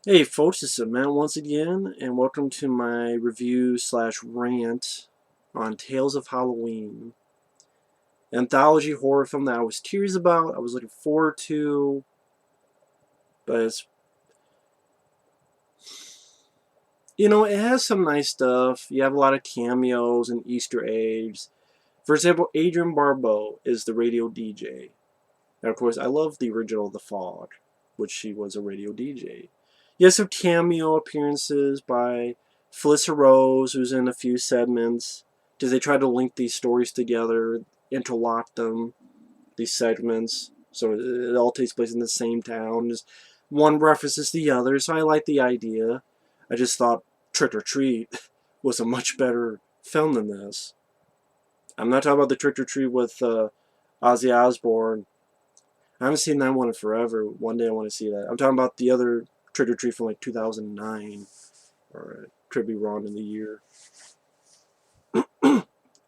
Hey folks, this is Matt once again, and welcome to my review slash rant on Tales of Halloween. Anthology horror film that I was curious about, I was looking forward to, but it has some nice stuff. You have a lot of cameos and Easter eggs. For example, Adrienne Barbeau is the radio DJ. And of course, I love the original The Fog, which she was a radio DJ. You have some cameo appearances by Felissa Rose, who's in a few segments, because they try to link these stories together, interlock them, these segments, so it all takes place in the same town. Just one references the other, so I like the idea. I just thought Trick or Treat was a much better film than this. I'm not talking about the Trick or Treat with Ozzy Osbourne. I haven't seen that one in forever. One day I want to see that. I'm talking about the other Trick or Treat from like 2009, or could be wrong in the year.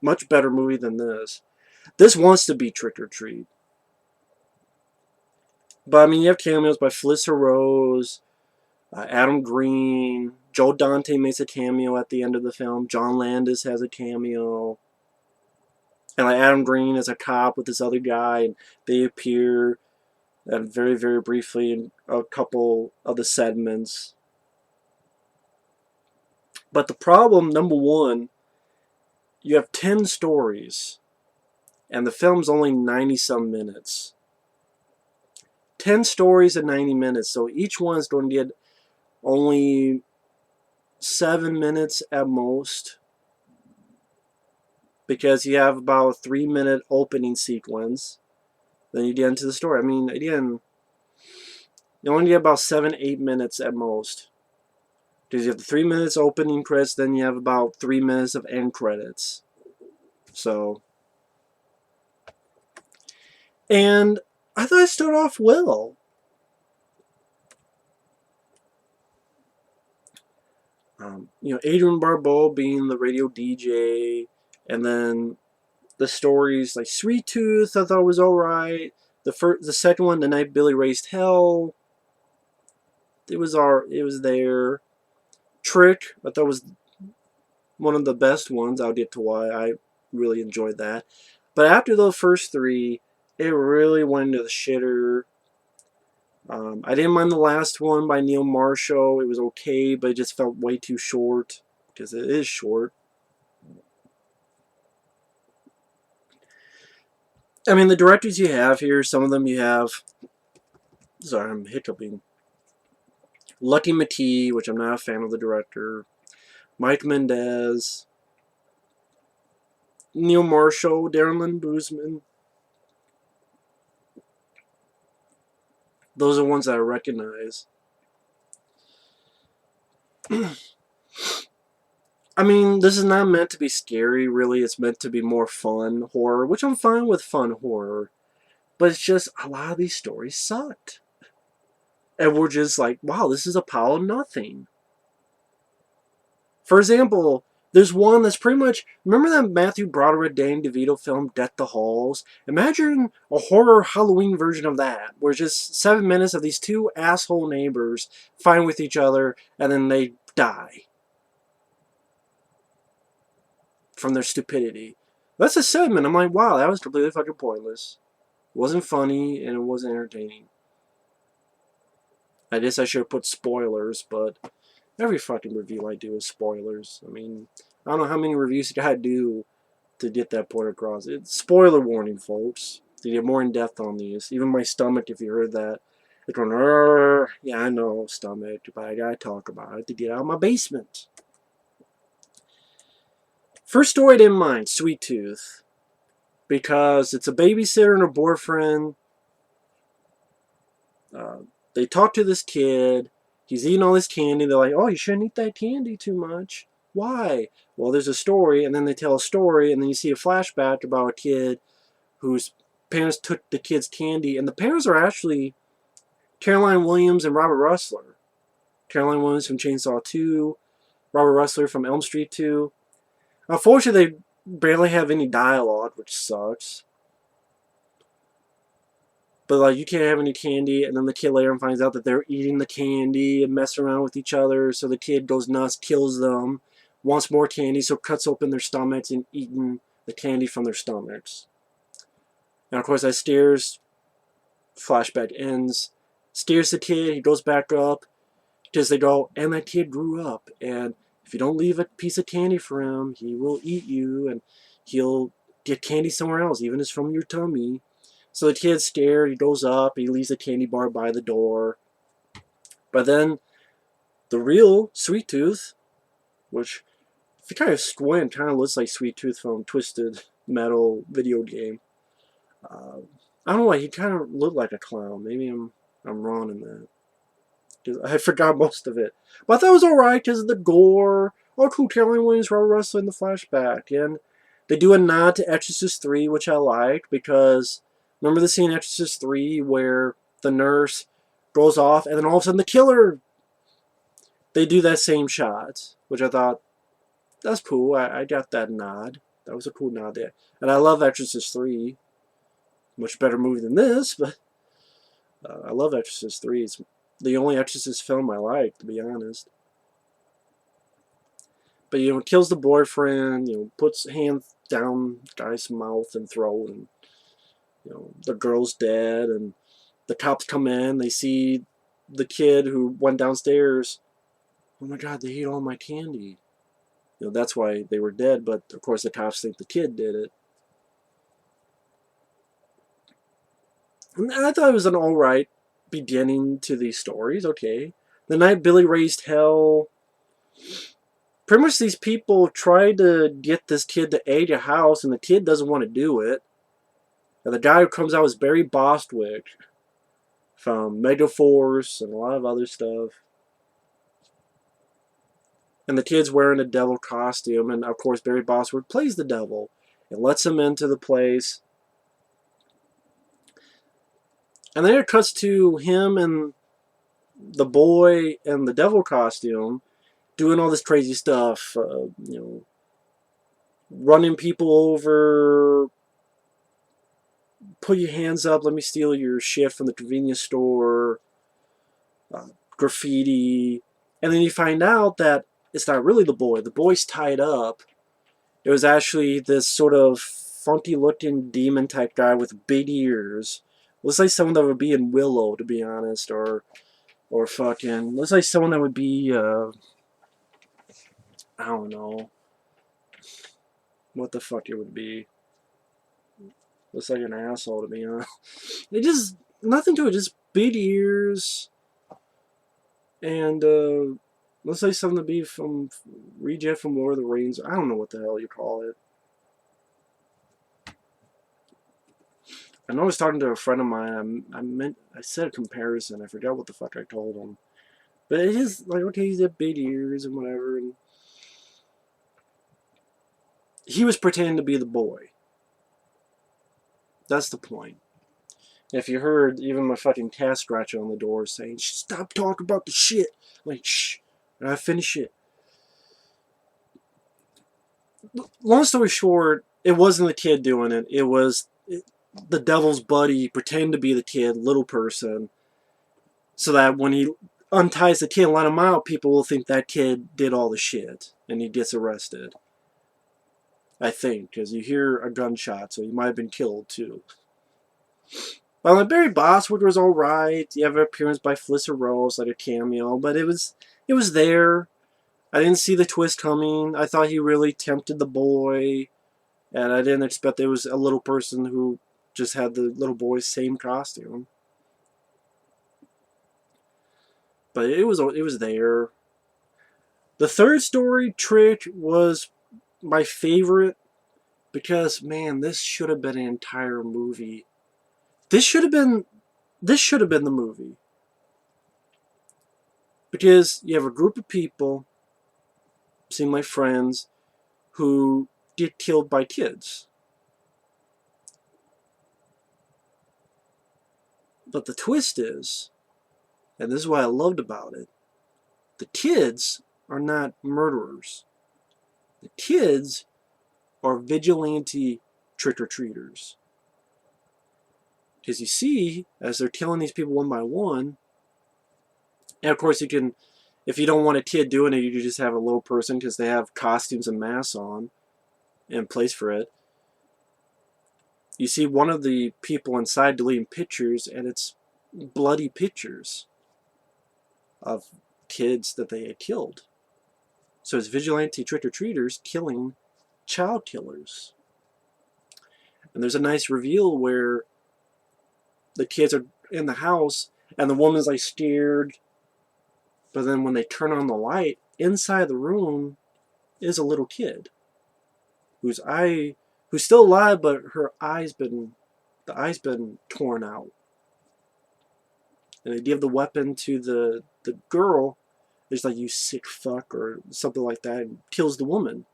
Much better movie than this. This wants to be Trick or Treat. But I mean, you have cameos by Felissa Rose, Adam Green, Joe Dante makes a cameo at the end of the film. John Landis has a cameo. And like Adam Green is a cop with this other guy, and they appear very, very briefly in a couple of the segments. But the problem, number one, you have 10 stories, and the film's only 90-some minutes. 10 stories in 90 minutes, so each one's going to get only 7 minutes at most, because you have about a 3-minute opening sequence. Then you get into the story. I mean, again, you only get about 7-8 minutes at most. Because you have the 3 minutes opening credits, then you have about 3 minutes of end credits. So, and I thought it started off well. Adrienne Barbeau being the radio DJ, and then the stories like Sweet Tooth, I thought was alright. The second one, The Night Billy Raised Hell, it was there. Trick, I thought was one of the best ones. I'll get to why I really enjoyed that. But after those first three, it really went into the shitter. I didn't mind the last one by Neil Marshall. It was okay, but it just felt way too short, because it is short. I mean, the directors you have here, some of them you have... Sorry, I'm hiccuping. Lucky McKee, which I'm not a fan of the director. Mike Mendez. Neil Marshall, Darren Lynn Bousman. Those are ones that I recognize. I mean, this is not meant to be scary, really. It's meant to be more fun horror, which I'm fine with fun horror. But it's just, a lot of these stories sucked. And we're just like, wow, this is a pile of nothing. For example, there's one that's pretty much... Remember that Matthew Broderick, Danny DeVito film, Death the Halls? Imagine a horror Halloween version of that, where just 7 minutes of these two asshole neighbors fighting with each other, and then they die from their stupidity. That's a segment. I'm like, wow, that was completely fucking pointless. It wasn't funny, and it wasn't entertaining. I guess I should have put spoilers, but every fucking review I do is spoilers. I mean, I don't know how many reviews you gotta do to get that point across. It's spoiler warning, folks. To get more in depth on these. Even my stomach, if you heard that, it's going, "Rrr." Yeah, I know, stomach, but I gotta talk about it to get out of my basement. First story I didn't mind, Sweet Tooth. Because it's a babysitter and her boyfriend. They talk to this kid. He's eating all this candy. They're like, oh, you shouldn't eat that candy too much. Why? Well, there's a story, and then they tell a story, and then you see a flashback about a kid whose parents took the kid's candy, and the parents are actually Caroline Williams and Robert Russler. Caroline Williams from Chainsaw 2, Robert Russler from Elm Street 2. Unfortunately, they barely have any dialogue, which sucks. But like, you can't have any candy, and then the kid later finds out that they're eating the candy and messing around with each other. So the kid goes nuts, kills them, wants more candy, so cuts open their stomachs and eating the candy from their stomachs. And of course, that steers. Flashback ends. Steers the kid. He goes back up. Because they go, and that kid grew up, and if you don't leave a piece of candy for him, he will eat you, and he'll get candy somewhere else, even if it's from your tummy. So the kid's scared. He goes up. He leaves the candy bar by the door. But then the real Sweet Tooth, which if you kind of squint, kind of looks like Sweet Tooth from Twisted Metal video game. I don't know why he kind of looked like a clown. Maybe I'm wrong in that. I forgot most of it. But I thought it was alright because of the gore. Oh, cool, Caroline Williams were wrestling the flashback. And they do a nod to Exorcist 3, which I like, because remember the scene in Exorcist 3 where the nurse goes off and then all of a sudden the killer. They do that same shot, which I thought, that's cool. I got that nod. That was a cool nod there. And I love Exorcist 3. Much better movie than this, but I love Exorcist 3. It's the only Exorcist film I like, to be honest. But, kills the boyfriend, puts hands down guy's mouth and throat, and, the girl's dead, and the cops come in, they see the kid who went downstairs. Oh my god, they ate all my candy. That's why they were dead, but of course the cops think the kid did it. And I thought it was an alright beginning to these stories, okay. The night Billy raised hell. Pretty much these people try to get this kid to aid a house, and the kid doesn't want to do it. And the guy who comes out is Barry Bostwick from Megaforce and a lot of other stuff. And the kid's wearing a devil costume, and of course Barry Bostwick plays the devil and lets him into the place. And then it cuts to him and the boy in the devil costume doing all this crazy stuff, running people over, put your hands up, let me steal your shit from the convenience store, graffiti. And then you find out that it's not really the boy. The boy's tied up. It was actually this sort of funky looking demon type guy with big ears. Looks like someone that would be in Willow, to be honest, or fucking, looks like someone that would be, I don't know what the fuck it would be. Looks like an asshole, to be honest. It just, nothing to it, just big ears, and looks like something to be from reject from Lord of the Rings. I don't know what the hell you call it. I know I was talking to a friend of mine. I said a comparison. I forgot what the fuck I told him. But it is like, okay, he's got big ears and whatever, and he was pretending to be the boy. That's the point. If you heard even my fucking cat scratching on the door saying, "Stop talking about the shit," like, shh, and I finish it. Long story short, it wasn't the kid doing it. It was the devil's buddy pretending to be the kid, little person, so that when he unties the kid and let him out, people will think that kid did all the shit, and he gets arrested. I think, because you hear a gunshot, so he might have been killed too. Well, Barry Bostwick was alright. You have an appearance by Felissa Rose, like a cameo, but it was there. I didn't see the twist coming. I thought he really tempted the boy, and I didn't expect there was a little person who just had the little boy's same costume. But it was there. The third story, Trick, was my favorite because, man, this should have been an entire movie. This should have been the movie. Because you have a group of people, seem like friends, who get killed by kids. But the twist is, and this is what I loved about it, the kids are not murderers. The kids are vigilante trick-or-treaters. Because you see, as they're killing these people one by one, and of course you can, if you don't want a kid doing it, you can just have a little person because they have costumes and masks on in place for it. You see one of the people inside deleting pictures, and it's bloody pictures of kids that they had killed. So it's vigilante trick-or-treaters killing child killers. And there's a nice reveal where the kids are in the house, and the woman's like scared. But then when they turn on the light, inside the room is a little kid who's still alive, but the eye's been torn out. And they give the weapon to the girl. It's like, you sick fuck, or something like that, and kills the woman.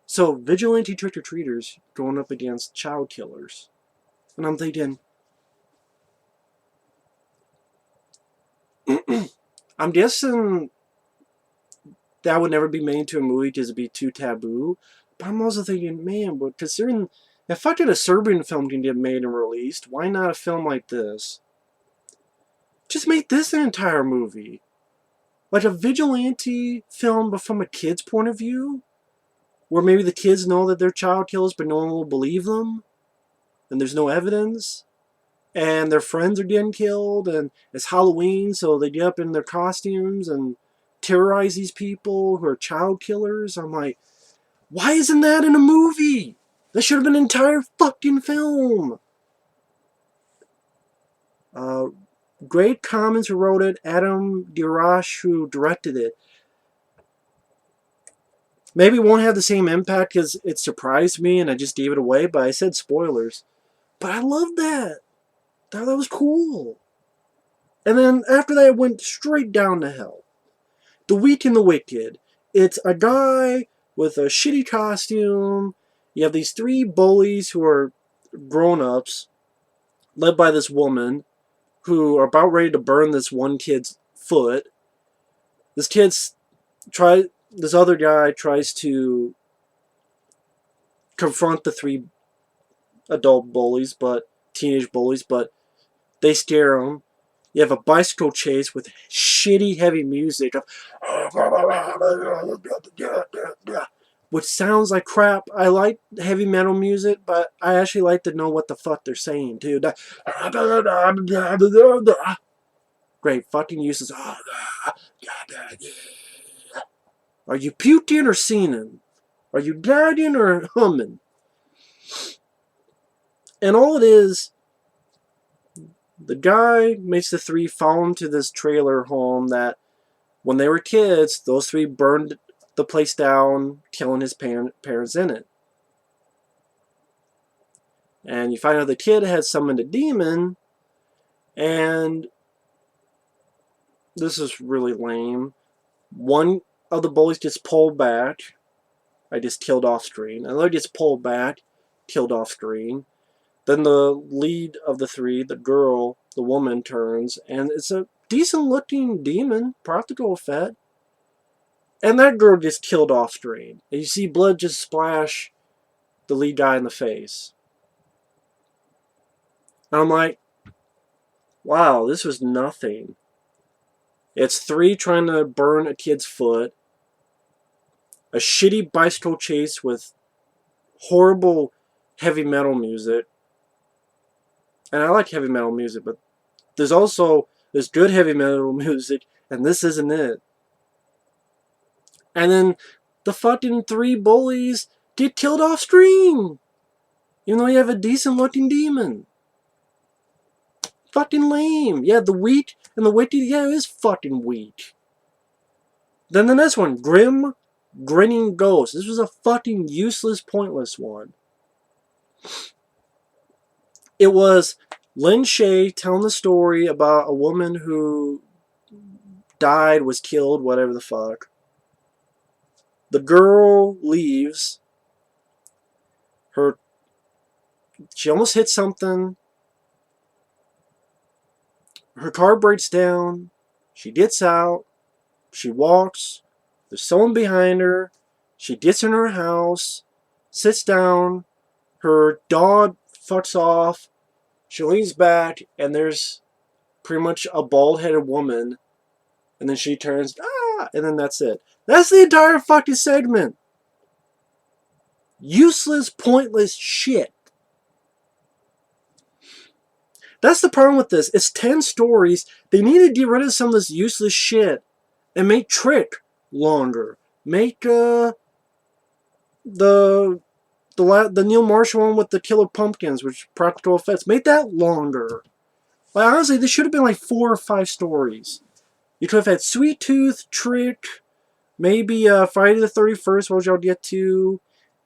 So vigilante trick-or-treaters going up against child killers. And I'm thinking, I'm guessing that would never be made into a movie because it'd be too taboo. But I'm also thinking, man, but considering if fucking a Serbian film can get made and released, why not a film like this? Just make this an entire movie. Like a vigilante film, but from a kid's point of view, where maybe the kids know that they're child killers, but no one will believe them, and there's no evidence, and their friends are getting killed, and it's Halloween, so they get up in their costumes and terrorize these people who are child killers. I'm like, why isn't that in a movie? That should have been an entire fucking film. Great comments who wrote it. Adam Dirash, who directed it. Maybe it won't have the same impact because it surprised me and I just gave it away, but I said spoilers. But I loved that. That was cool. And then after that, it went straight down to hell. The Weak and the Wicked. It's a guy with a shitty costume. You have these three bullies who are grown-ups, led by this woman, who are about ready to burn this one kid's foot. This other guy tries to confront the three adult bullies, teenage bullies, but they scare him. You have a bicycle chase with shitty heavy music, which sounds like crap. I like heavy metal music, but I actually like to know what the fuck they're saying too. Great fucking uses. Are you puking or singing? Are you gagging or humming? And all it is, the guy makes the three follow him to this trailer home that, when they were kids, those three burned the place down, killing his parents in it. And you find out the kid had summoned a demon, and this is really lame. One of the bullies gets pulled back. I just killed off screen. Another gets pulled back, killed off screen. Then the lead of the three, the girl, the woman, turns, and it's a decent looking demon, practical effect. And that girl gets killed off screen. And you see blood just splash the lead guy in the face. And I'm like, wow, this was nothing. It's three trying to burn a kid's foot, a shitty bicycle chase with horrible heavy metal music. And I like heavy metal music, but there's good heavy metal music, and this isn't it. And then the fucking three bullies get killed off screen, even though you have a decent looking demon. Fucking lame. Yeah, the Weak and the Wicked, yeah, it is fucking weak. Then the next one, Grim Grinning Ghost. This was a fucking useless, pointless one. It was Lin Shaye telling the story about a woman who died, was killed, whatever the fuck. The girl leaves. She almost hit something. Her car breaks down. She gets out. She walks. There's someone behind her. She gets in her house. Sits down. Her dog fucks off. She leans back, and there's pretty much a bald-headed woman, and then she turns, and then that's it. That's the entire fucking segment. Useless, pointless shit. That's the problem with this. It's 10 stories. They need to get rid of some of this useless shit and make Trick longer. Make the Neil Marshall one with the killer pumpkins, which practical effects. Make that longer. Like, honestly, this should have been like 4 or 5 stories. You could have had Sweet Tooth, Trick, maybe Friday the 31st, which I'll get to,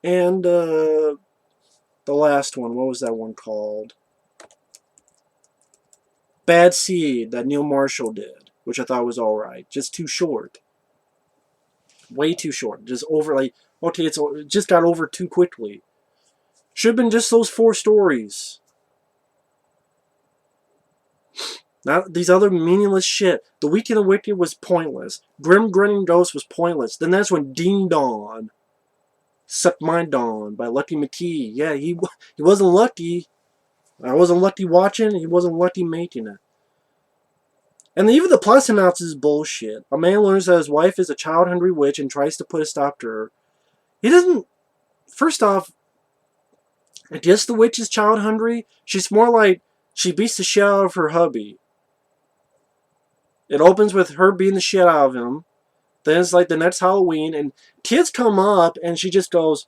and the last one. What was that one called? Bad Seed that Neil Marshall did, which I thought was alright. Just too short. Way too short. Just over, like, okay, it just got over too quickly. Should have been just those 4 stories. Not these other meaningless shit. The Week of the Wicked was pointless. Grim Grinning Ghost was pointless. Then that's when Ding Dong, Suck My Dawn by Lucky McKee. Yeah, he wasn't lucky. I wasn't lucky watching. He wasn't lucky making it. And even the plot synopsis is bullshit. A man learns that his wife is a child-hungry witch and tries to put a stop to her. He doesn't... First off, I guess the witch is child-hungry. She's more like she beats the shit out of her hubby. It opens with her beating the shit out of him. Then it's like the next Halloween, and kids come up, and she just goes,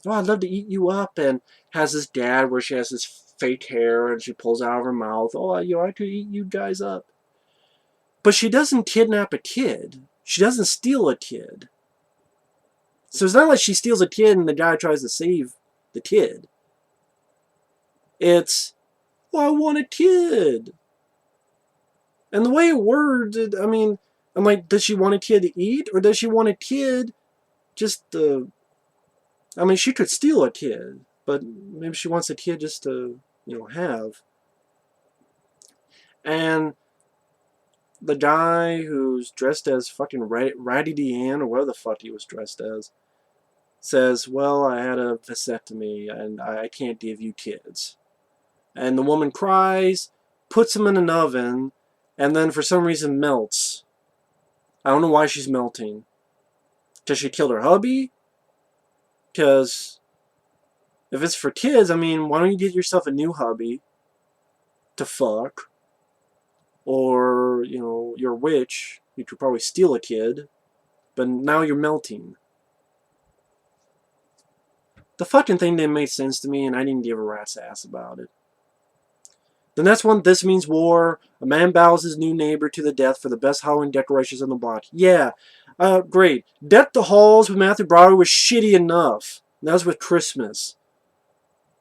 "Oh, I'd love to eat you up," and has this dad where she has this fake hair, and she pulls out of her mouth, "Oh, I could eat you guys up." But she doesn't kidnap a kid. She doesn't steal a kid. So it's not like she steals a kid and the guy tries to save the kid. It's, "Oh, I want a kid." And the way it worded, I mean, I'm like, does she want a kid to eat? Or does she want a kid just to... I mean, she could steal a kid. But maybe she wants a kid just to, have. And the guy who's dressed as fucking Raggedy Ann, or whatever the fuck he was dressed as, says, "Well, I had a vasectomy, and I can't give you kids." And the woman cries, puts him in an oven, and then for some reason melts. I don't know why she's melting. Because she killed her hubby? Because if it's for kids, I mean, why don't you get yourself a new hubby to fuck? Or, you're a witch. You could probably steal a kid. But now you're melting. The fucking thing didn't make sense to me, and I didn't give a rat's ass about it. The next one, This Means War. A man bows his new neighbor to the death for the best Halloween decorations on the block. Yeah, great. Deck the Halls with Matthew Broderick was shitty enough. That was with Christmas.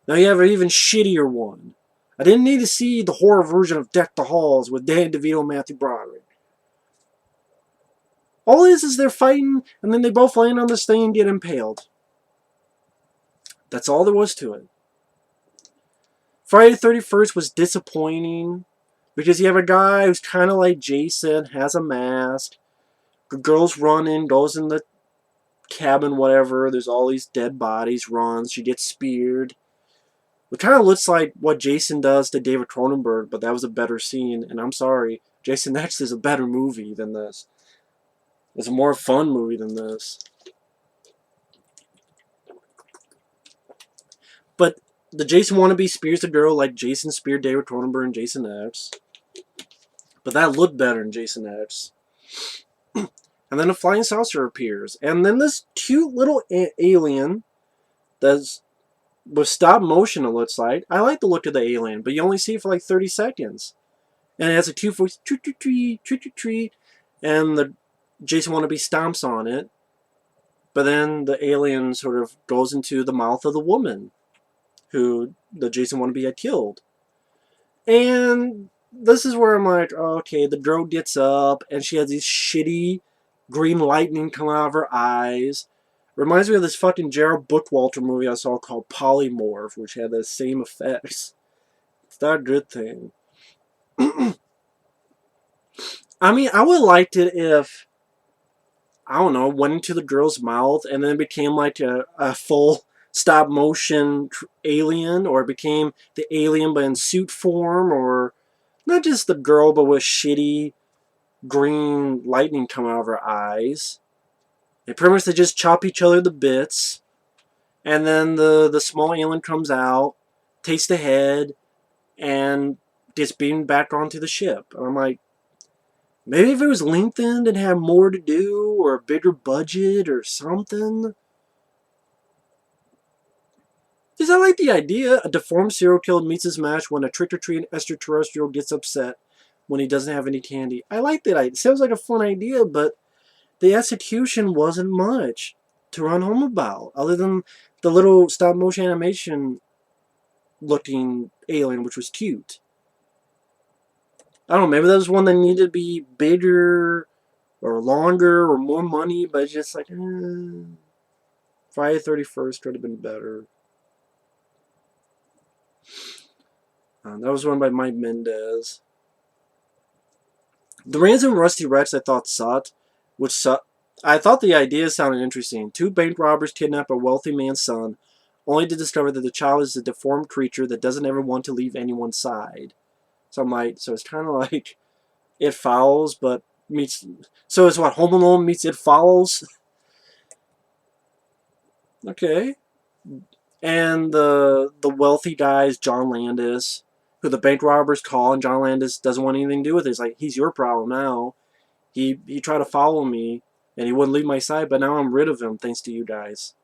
Now you have an even shittier one. I didn't need to see the horror version of Deck the Halls with Dan DeVito and Matthew Broderick. All it is they're fighting, and then they both land on this thing and get impaled. That's all there was to it. Friday the 31st was disappointing because you have a guy who's kind of like Jason, has a mask. The girl's running, goes in the cabin, whatever. There's all these dead bodies, runs. She gets speared. It kind of looks like what Jason does to David Cronenberg, but that was a better scene. And I'm sorry, Jason X is a better movie than this. It's a more fun movie than this. But the Jason wannabe spears the girl like Jason speared David Cronenberg and Jason X. But that looked better in Jason X. And then a flying saucer appears. And then this cute little alien that's with stop motion, it looks like. I like the look of the alien, but you only see it for like 30 seconds. And it has a cute voice, treat, and the Jason wannabe stomps on it. But then the alien sort of goes into the mouth of the woman who the Jason wannabe had killed. And this is where I'm like, oh, okay, the girl gets up, and she has these shitty green lightning coming out of her eyes. Reminds me of this fucking Gerald Bookwalter movie I saw called Polymorph, which had the same effects. It's not a good thing. I mean, I would have liked it if, I don't know, went into the girl's mouth and then it became like a full stop motion alien, or it became the alien but in suit form, or not just the girl but with shitty green lightning coming out of her eyes. And pretty much they just chop each other to bits. And then the small alien comes out, takes the head, and gets beamed back onto the ship. And I'm like, maybe if it was lengthened and had more to do, or a bigger budget, or something. Because I like the idea. A deformed serial killer meets his match when a trick-or-treating extraterrestrial gets upset when he doesn't have any candy. I like that idea. It sounds like a fun idea, but the execution wasn't much to run home about, other than the little stop-motion animation looking alien, which was cute. I don't know, maybe that was one that needed to be bigger or longer or more money, but it's just like, Friday 31st could have been better. That was run by Mike Mendez. The Ransom Rusty Rex I thought sucked, I thought the idea sounded interesting. Two bank robbers kidnap a wealthy man's son, only to discover that the child is a deformed creature that doesn't ever want to leave anyone's side. So I'm like, so it's kind of like It Follows, but meets. So it's what, Home Alone meets It Follows? Okay. And the wealthy guy is John Landis, who the bank robbers call, and John Landis doesn't want anything to do with it. He's like, he's your problem now. He tried to follow me, and he wouldn't leave my side, but now I'm rid of him thanks to you guys.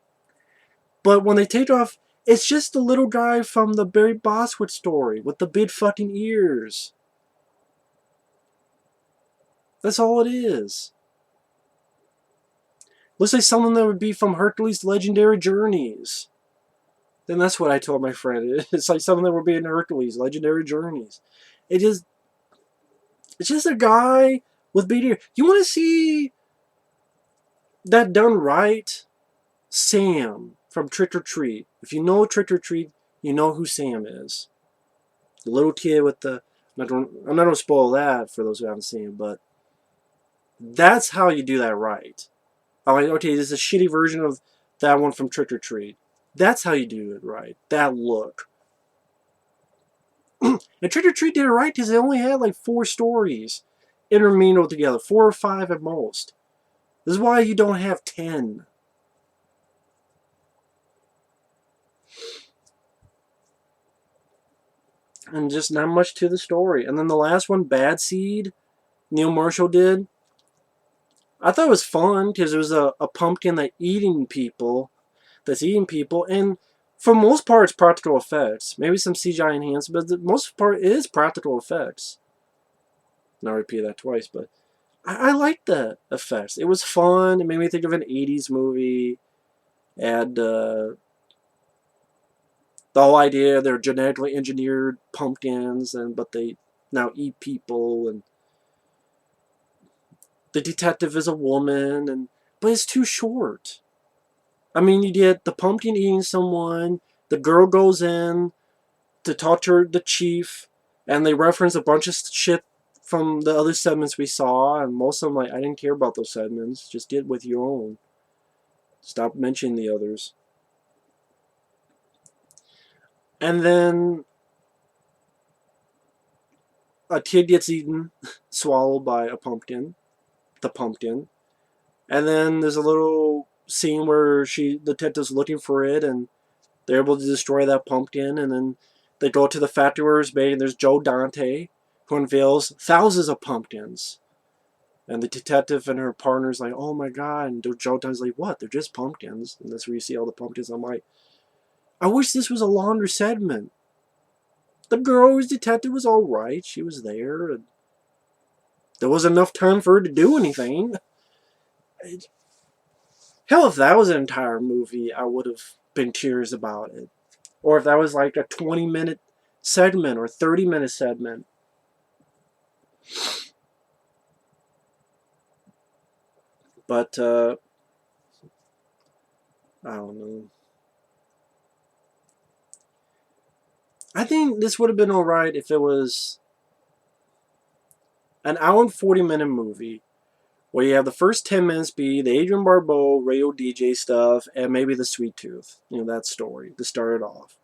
But when they take off, it's just the little guy from the Barry Bostwick story with the big fucking ears. That's all it is. Looks like something that would be from Hercules' Legendary Journeys. Then that's what I told my friend. It's like something that would be in Hercules' Legendary Journeys. It's just a guy with big ears. You want to see that done right? Sam from Trick or Treat. If you know Trick or Treat, you know who Sam is. The little kid with the... I'm not going to spoil that for those who haven't seen it, but that's how you do that right. I'm like, okay, this is a shitty version of that one from Trick or Treat. That's how you do it right. That look. And Trick or Treat did it right because they only had like 4 stories intermingled together. 4 or 5 at most. This is why you don't have 10. And just not much to the story. And then the last one, Bad Seed, Neil Marshall did. I thought it was fun because it was a pumpkin that's eating people, and for most part it's practical effects. Maybe some CGI enhanced, but the most part it is practical effects. Now I repeat that twice, but I liked the effects. It was fun. It made me think of an 80s movie. And the whole idea they're genetically engineered pumpkins, but they now eat people, and the detective is a woman, but it's too short. I mean, you get the pumpkin eating someone, the girl goes in to talk to the chief, and they reference a bunch of shit from the other segments we saw, and most of them, like, I didn't care about those segments. Just get with your own. Stop mentioning the others. And then a kid gets eaten, swallowed by a pumpkin, the pumpkin. And then there's a little scene where the detective's looking for it, and they're able to destroy that pumpkin, and then they go to the factory where it's made, and there's Joe Dante, who unveils thousands of pumpkins. And the detective and her partner's like, oh my god, and Joe Dante's like, what? They're just pumpkins. And that's where you see all the pumpkins. I'm like, I wish this was a longer segment. The girl who's detective was alright. She was there, and there wasn't enough time for her to do anything. Hell, if that was an entire movie, I would have been curious about it. Or if that was like a 20-minute segment or 30-minute segment. But, I don't know. I think this would have been alright if it was an hour and 40-minute movie Well, you have the first 10 minutes be the Adrian Barbeau radio DJ stuff and maybe the Sweet Tooth. That story to start it off.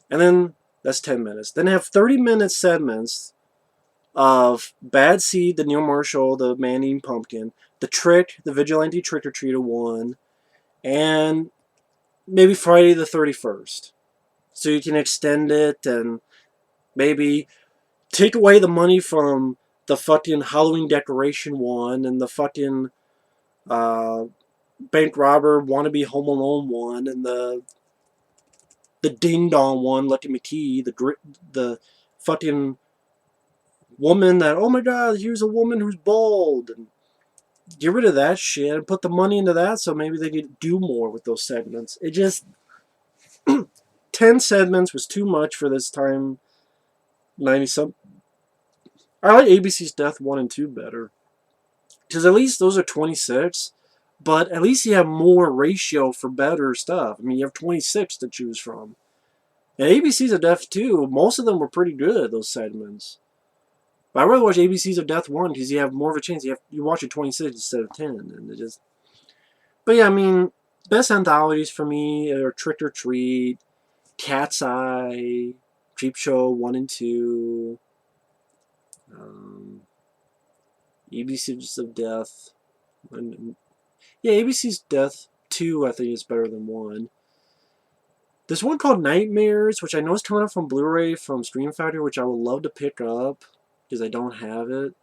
And then that's 10 minutes. Then have 30-minute segments of Bad Seed, the Neil Marshall, the Man Eating Pumpkin, the Trick, the Vigilante Trick or Treater one, and maybe Friday the 31st. So you can extend it and maybe take away the money from the fucking Halloween decoration one and the fucking bank robber wannabe Home Alone one and the Ding Dong one, Lucky McKee, the fucking woman that, oh my god, here's a woman who's bald, and get rid of that shit and put the money into that so maybe they could do more with those segments. It just 10 segments was too much for this time. 90 some. I like ABC's Death 1 and 2 better. Because at least those are 26, but at least you have more ratio for better stuff. I mean, you have 26 to choose from. And ABC's of Death 2, most of them were pretty good, those segments. But I'd rather watch ABC's of Death 1 because you have more of a chance. You watch it 26 instead of 10. And it just... But yeah, I mean, best anthologies for me are Trick or Treat, Cat's Eye, Creep Show 1 and 2, ABC's of Death. Yeah, ABC's Death 2 I think is better than 1. There's one called Nightmares, which I know is coming up from Blu-ray from Scream Factory, which I would love to pick up because I don't have it.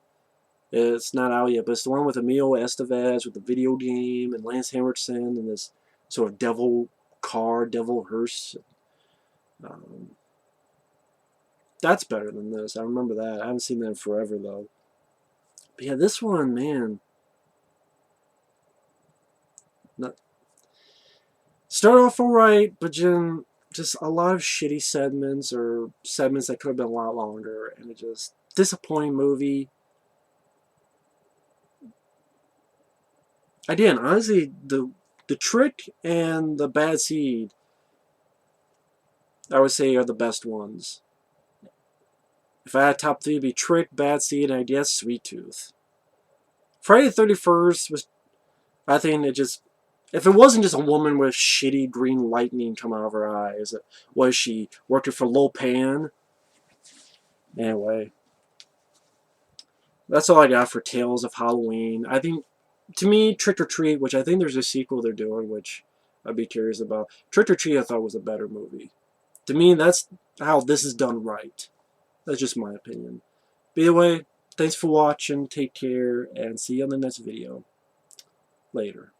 It's not out yet, but it's the one with Emilio Estevez with the video game and Lance Henriksen and this sort of devil hearse. That's better than this. I remember that. I haven't seen that in forever, though. But yeah, this one, man. Start off alright, but then just a lot of shitty segments or segments that could have been a lot longer, and it just disappointing movie. Again, honestly, the Trick and the Bad Seed, I would say, are the best ones. If I had top 3, it'd be Trick, Bad Seed, and I guess Sweet Tooth. Friday the 31st was, I think it just, if it wasn't just a woman with shitty green lightning coming out of her eyes, was she working for Lopan? Anyway, that's all I got for Tales of Halloween. I think, to me, Trick or Treat, which I think there's a sequel they're doing, which I'd be curious about. Trick or Treat I thought was a better movie. To me, that's how this is done right. That's just my opinion. But either way, thanks for watching, take care, and see you on the next video. Later.